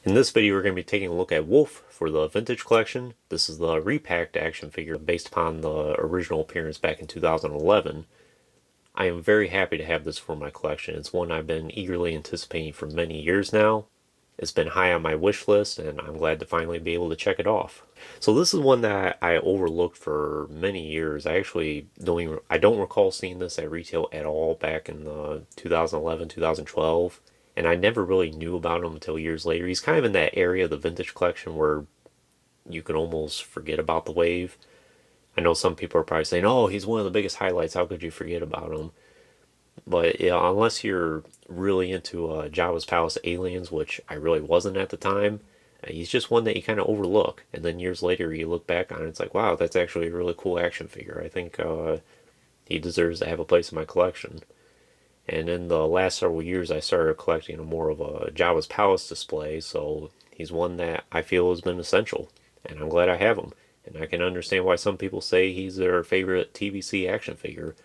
In this video, we're going to be taking a look at Wooof for the vintage collection. This is the repacked action figure based upon the original appearance back in 2011. I am very happy to have this for my collection. It's one I've been eagerly anticipating for many years now. It's been high on my wish list, and I'm glad to finally be able to check it off. So this is one that I overlooked for many years. I actually don't recall seeing this at retail at all back in the 2011, 2012. And I never really knew about him until years later. He's kind of in that area of the vintage collection where you can almost forget about the wave. I know some people are probably saying, oh, he's one of the biggest highlights, how could you forget about him? But yeah, unless you're really into Jabba's Palace Aliens, which I really wasn't at the time, he's just one that you kind of overlook. And then years later, you look back on it, it's like, wow, that's actually a really cool action figure. I think he deserves to have a place in my collection. And in the last several years, I started collecting more of a Jabba's Palace display, so he's one that I feel has been essential, and I'm glad I have him. And I can understand why some people say he's their favorite TVC action figure.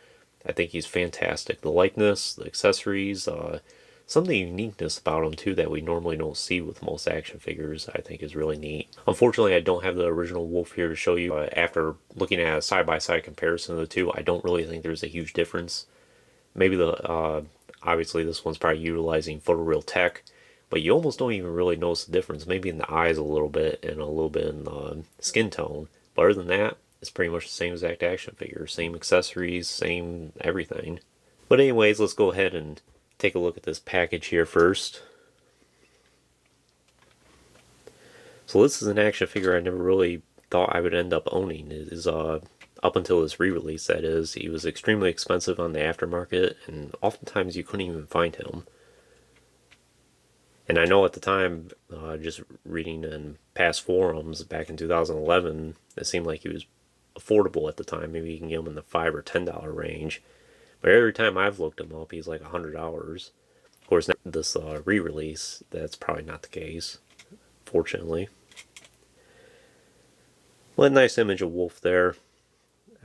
I think he's fantastic. The likeness, the accessories, some of the uniqueness about him too that we normally don't see with most action figures, I think is really neat. Unfortunately, I don't have the original Wooof here to show you. After looking at a side-by-side comparison of the two, I don't really think there's a huge difference. Maybe obviously this one's probably utilizing photoreal tech, but you almost don't even really notice the difference. Maybe in the eyes a little bit and a little bit in the skin tone. But other than that, it's pretty much the same exact action figure. Same accessories, same everything. But anyways, let's go ahead and take a look at this package here first. So this is an action figure I never really thought I would end up owning. It is up until this re-release, that is. He was extremely expensive on the aftermarket, and oftentimes you couldn't even find him. And I know at the time, just reading in past forums back in 2011, it seemed like he was affordable at the time. Maybe you can get him in the $5 or $10 range. But every time I've looked him up, he's like $100. Of course, this re-release, that's probably not the case, fortunately. Well, a nice image of Wooof there.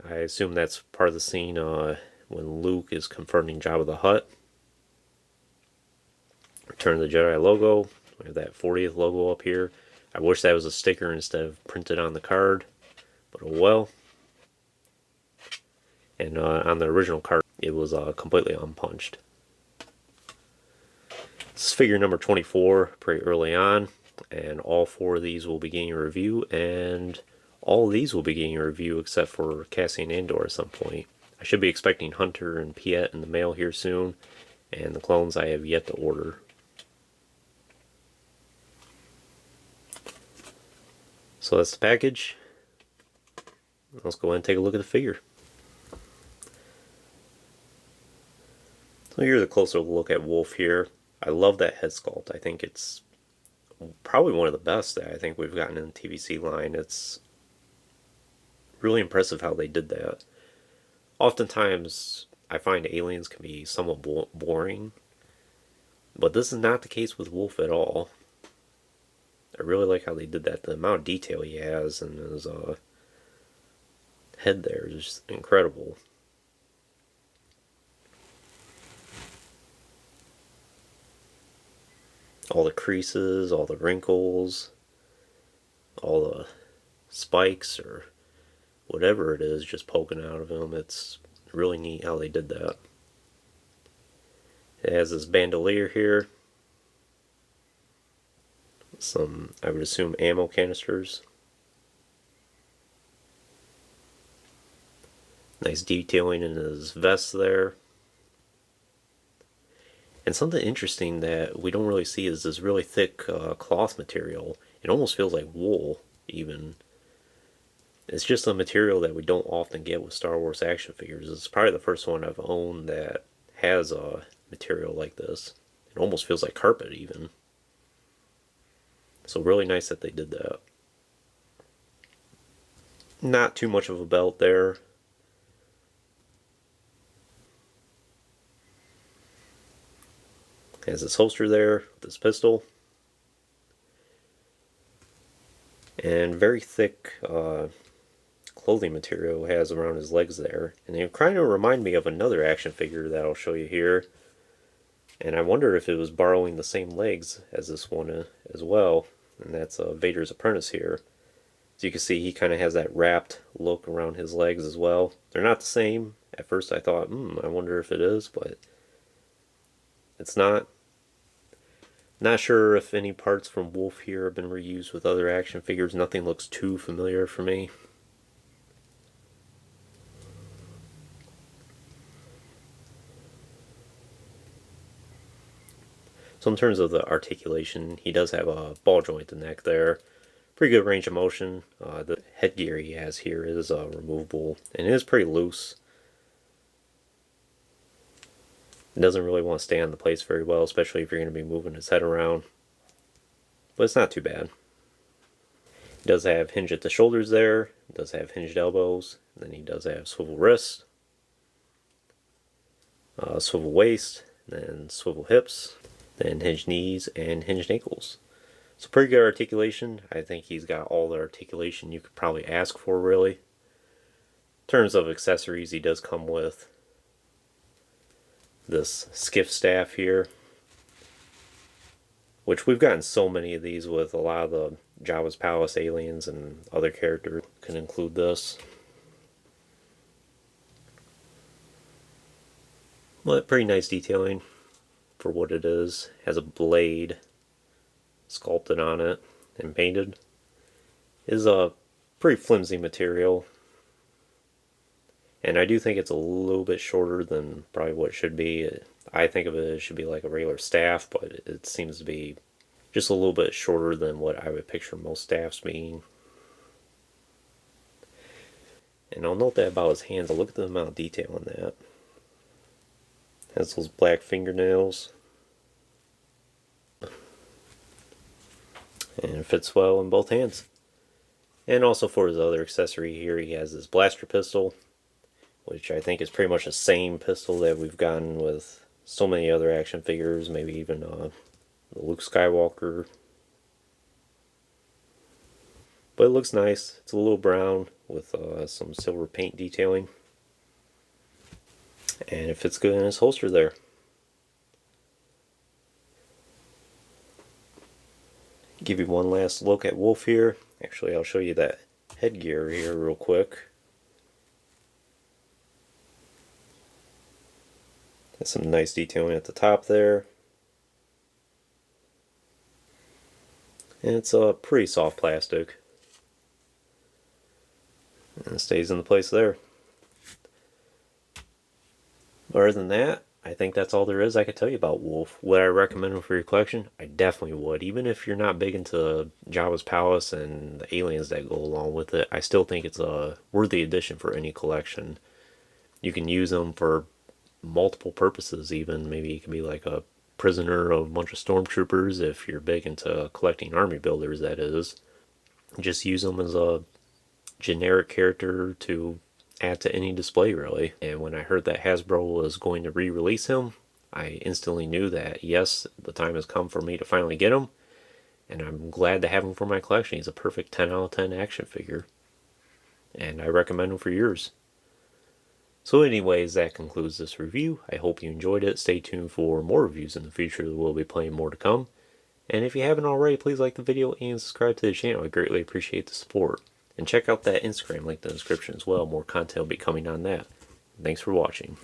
I assume that's part of the scene when Luke is confronting Jabba the Hutt. Return of the Jedi logo. We have that 40th logo up here. I wish that was a sticker instead of printed on the card, but oh well. And on the original card, it was completely unpunched. This is figure number 24, pretty early on, and all four of these will be getting a review, and all of these will be getting a review except for Cassian Andor at some point. I should be expecting Hunter and Piet in the mail here soon, and the clones I have yet to order. So that's the package. Let's go ahead and take a look at the figure. So here's a closer look at Wooof here. I love that head sculpt. I think it's probably one of the best that I think we've gotten in the TVC line. It's really impressive how they did that. Oftentimes, I find aliens can be somewhat boring, but this is not the case with Wooof at all. I really like how they did that. The amount of detail he has in his head there is just incredible. All the creases, all the wrinkles, all the spikes or whatever it is just poking out of him. It's really neat how they did that. It has this bandolier here. Some, I would assume, ammo canisters. Nice detailing in his vest there. And something interesting that we don't really see is this really thick cloth material. It almost feels like wool, even. It's just a material that we don't often get with Star Wars action figures. It's probably the first one I've owned that has a material like this. It almost feels like carpet, even. So really nice that they did that. Not too much of a belt there. Has this holster there with this pistol. And very thick clothing material has around his legs there. And they kind of remind me of another action figure that I'll show you here. And I wonder if it was borrowing the same legs as this one as well. And that's Vader's apprentice here. As you can see, he kind of has that wrapped look around his legs as well. They're not the same. At first I thought, I wonder if it is, but it's not. Not sure if any parts from Wooof here have been reused with other action figures. Nothing looks too familiar for me. So in terms of the articulation, he does have a ball joint in the neck there. Pretty good range of motion. The headgear he has here is removable and it is pretty loose. It doesn't really want to stay on the place very well, especially if you're going to be moving his head around. But it's not too bad. He does have hinge at the shoulders there. He does have hinged elbows. And then he does have swivel wrists, swivel waist, then swivel hips, then hinged knees and hinged ankles. So pretty good articulation. I think he's got all the articulation you could probably ask for, really. In terms of accessories, he does come with this skiff staff here, which we've gotten so many of these with a lot of the Jabba's Palace aliens and other characters. Can include this. But pretty nice detailing for what it is. Has a blade sculpted on it and painted. It is a pretty flimsy material, and I do think it's a little bit shorter than probably what it should be. I think of it as should be like a regular staff, but it seems to be just a little bit shorter than what I would picture most staffs being. And I'll note that about his hands. Look at the amount of detail in that. Has those black fingernails. And it fits well in both hands. And also for his other accessory here, he has this blaster pistol, which I think is pretty much the same pistol that we've gotten with so many other action figures, maybe even the Luke Skywalker. But it looks nice. It's a little brown with some silver paint detailing. And it fits good in his holster there. Give you one last look at Wooof here. Actually, I'll show you that headgear here real quick. Has some nice detailing at the top there. And it's a pretty soft plastic. And it stays in the place there. Other than that, I think that's all there is I could tell you about Wooof. Would I recommend him for your collection? I definitely would. Even if you're not big into Jabba's Palace and the aliens that go along with it, I still think it's a worthy addition for any collection. You can use them for multiple purposes even. Maybe you can be like a prisoner of a bunch of stormtroopers if you're big into collecting army builders, that is. Just use them as a generic character to add to any display, really. And when I heard that Hasbro was going to re-release him, I instantly knew that yes, the time has come for me to finally get him, and I'm glad to have him for my collection. He's a perfect 10 out of 10 action figure, and I recommend him for yours. So anyways, that concludes this review. I hope you enjoyed it. Stay tuned for more reviews in the future. We'll be playing more to come. And if you haven't already, please like the video and subscribe to the channel. I greatly appreciate the support. And check out that Instagram link in the description as well. More content will be coming on that. Thanks for watching.